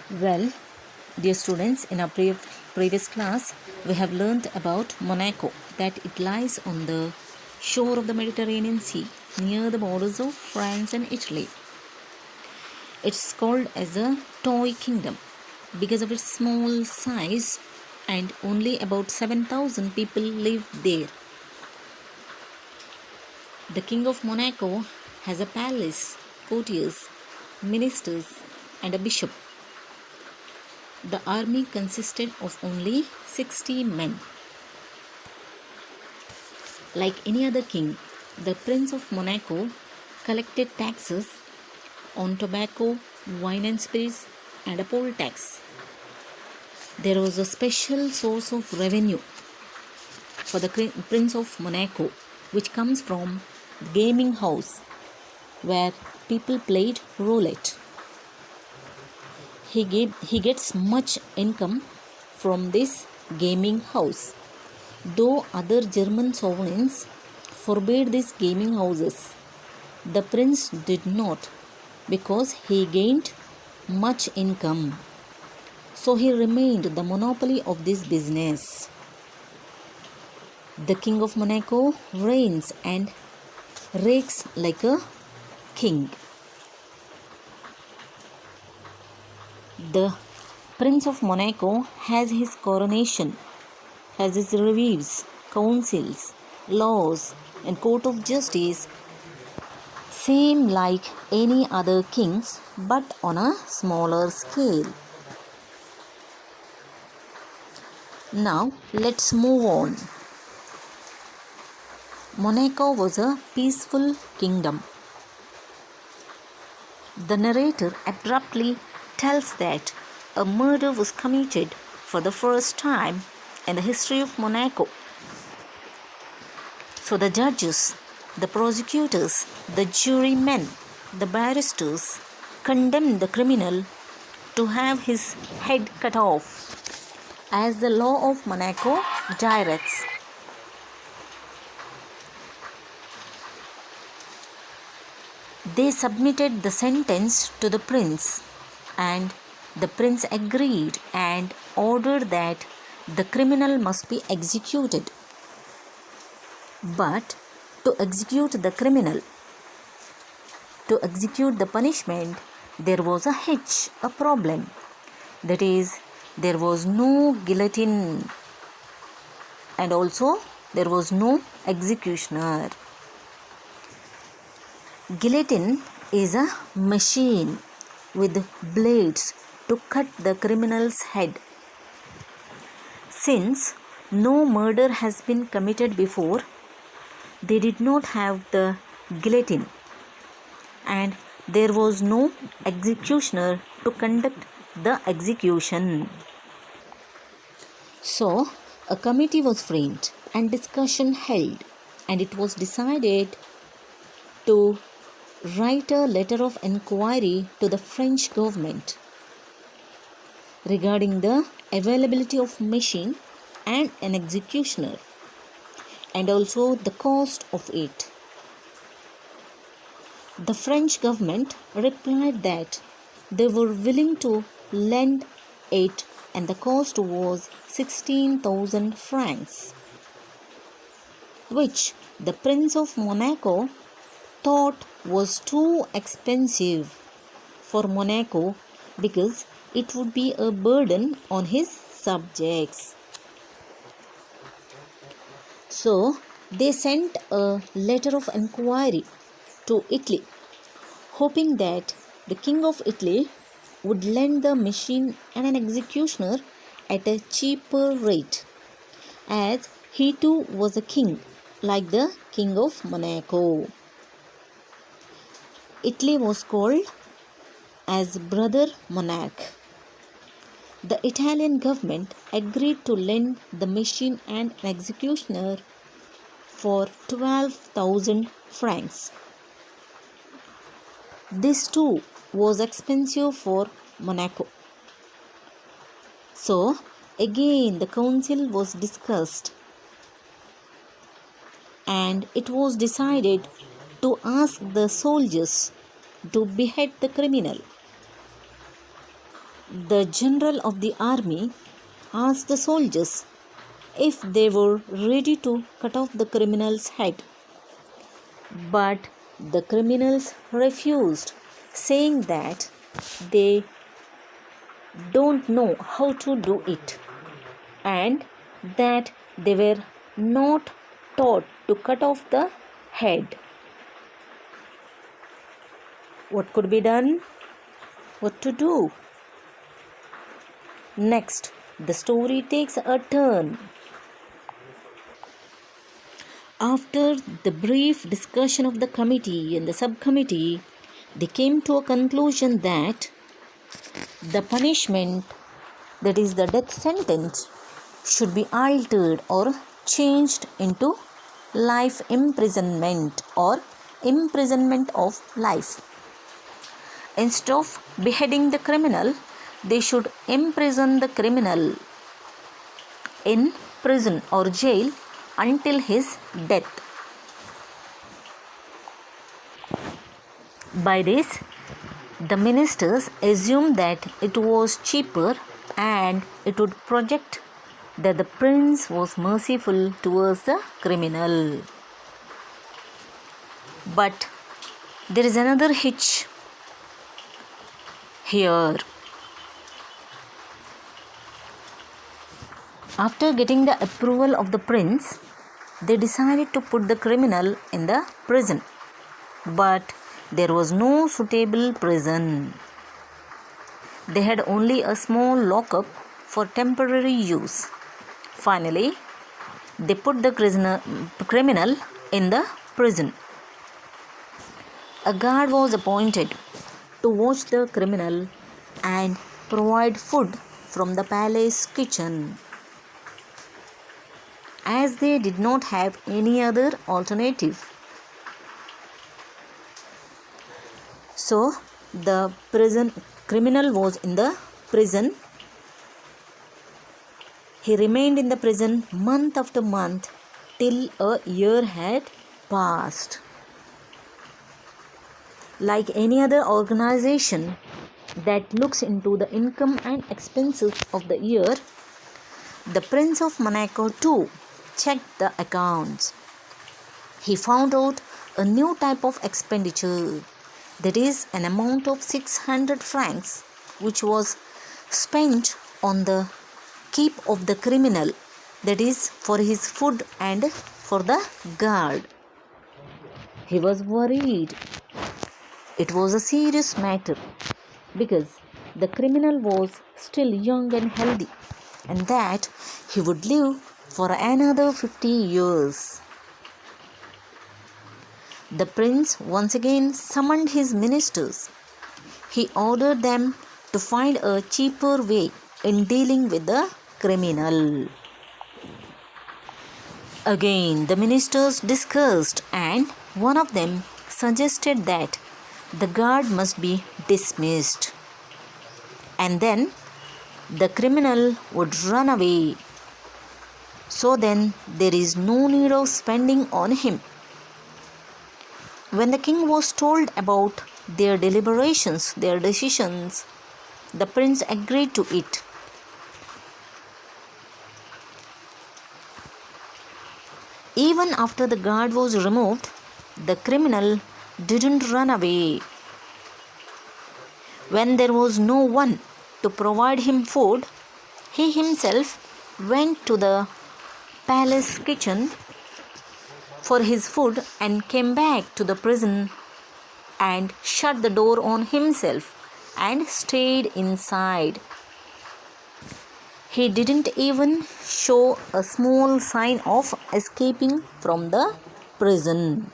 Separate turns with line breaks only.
Well, dear students, in our previous class, we have learned about Monaco, that it lies on the shore of the Mediterranean Sea near the borders of France and Italy. It's called as a toy kingdom because of its small size, and only about 7,000 people live there. The King of Monaco has a palace, courtiers, ministers, and a bishop. The army consisted of only 60 men. Like any other king, the Prince of Monaco collected taxes on tobacco, wine and spirits, and a poll tax. There was a special source of revenue for the Prince of Monaco, which comes from the gaming house where people played roulette. He gets much income from this gaming house. Though other German sovereigns forbade these gaming houses, the prince did not, because he gained much income. So he remained the monopoly of this business. The King of Monaco reigns and rakes like a king. The Prince of Monaco has his coronation, has his reviews, councils, laws, and court of justice, same like any other kings, but on a smaller scale. Now let's move on. Monaco was a peaceful kingdom. The narrator abruptly tells that a murder was committed for the first time in the history of Monaco. So the judges, the prosecutors, the jurymen, the barristers condemned the criminal to have his head cut off, as the law of Monaco directs. They submitted the sentence to the prince, and the prince agreed and ordered that the criminal must be executed. But to execute the criminal, to execute the punishment, there was a hitch, a problem. That is, there was no guillotine, and also there was no executioner. Guillotine is a machine with blades to cut the criminal's head. Since no murder has been committed before, they did not have the guillotine, and there was no executioner to conduct the execution. So, a committee was framed and discussion held, and it was decided to write a letter of inquiry to the French government regarding the availability of machine and an executioner, and also the cost of it. The French government replied that they were willing to lend it, and the cost was 16,000 francs, which the Prince of Monaco thought was too expensive for Monaco because it would be a burden on his subjects. So they sent a letter of inquiry to Italy, hoping that the King of Italy would lend the machine and an executioner at a cheaper rate, as he too was a king like the King of Monaco. Italy was called as Brother Monarch. The Italian government agreed to lend the machine and an executioner for 12,000 francs. This too was expensive for Monaco. So again the council was discussed, and it was decided to ask the soldiers to behead the criminal. The general of the army asked the soldiers if they were ready to cut off the criminal's head. But the criminals refused, saying that they don't know how to do it and that they were not taught to cut off the head. What could be done? What to do? Next, the story takes a turn. After the brief discussion of the committee and the subcommittee, they came to a conclusion that the punishment, that is the death sentence, should be altered or changed into life imprisonment or imprisonment of life. Instead of beheading the criminal, they should imprison the criminal in prison or jail until his death. By this, the ministers assumed that it was cheaper and it would project that the prince was merciful towards the criminal. But there is another hitch here. After getting the approval of the prince, they decided to put the criminal in the prison. But there was no suitable prison. They had only a small lockup for temporary use. Finally, they put the criminal in the prison. A guard was appointed to watch the criminal and provide food from the palace kitchen. As they did not have any other alternative. So, the criminal was in the prison. He remained in the prison month after month till a year had passed. Like any other organization that looks into the income and expenses of the year, the Prince of Monaco too checked the accounts. He found out a new type of expenditure, that is an amount of 600 francs, which was spent on the keep of the criminal, that is for his food and for the guard. He was worried. It was a serious matter because the criminal was still young and healthy, and that he would live for another 50 years. The prince once again summoned his ministers. He ordered them to find a cheaper way in dealing with the criminal. Again, the ministers discussed, and one of them suggested that the guard must be dismissed, and then the criminal would run away. So then there is no need of spending on him. When the king was told about their deliberations, their decisions, the prince agreed to it. Even after the guard was removed, the criminal didn't run away. When there was no one to provide him food, he himself went to the palace kitchen for his food and came back to the prison and shut the door on himself and stayed inside. He didn't even show a small sign of escaping from the prison.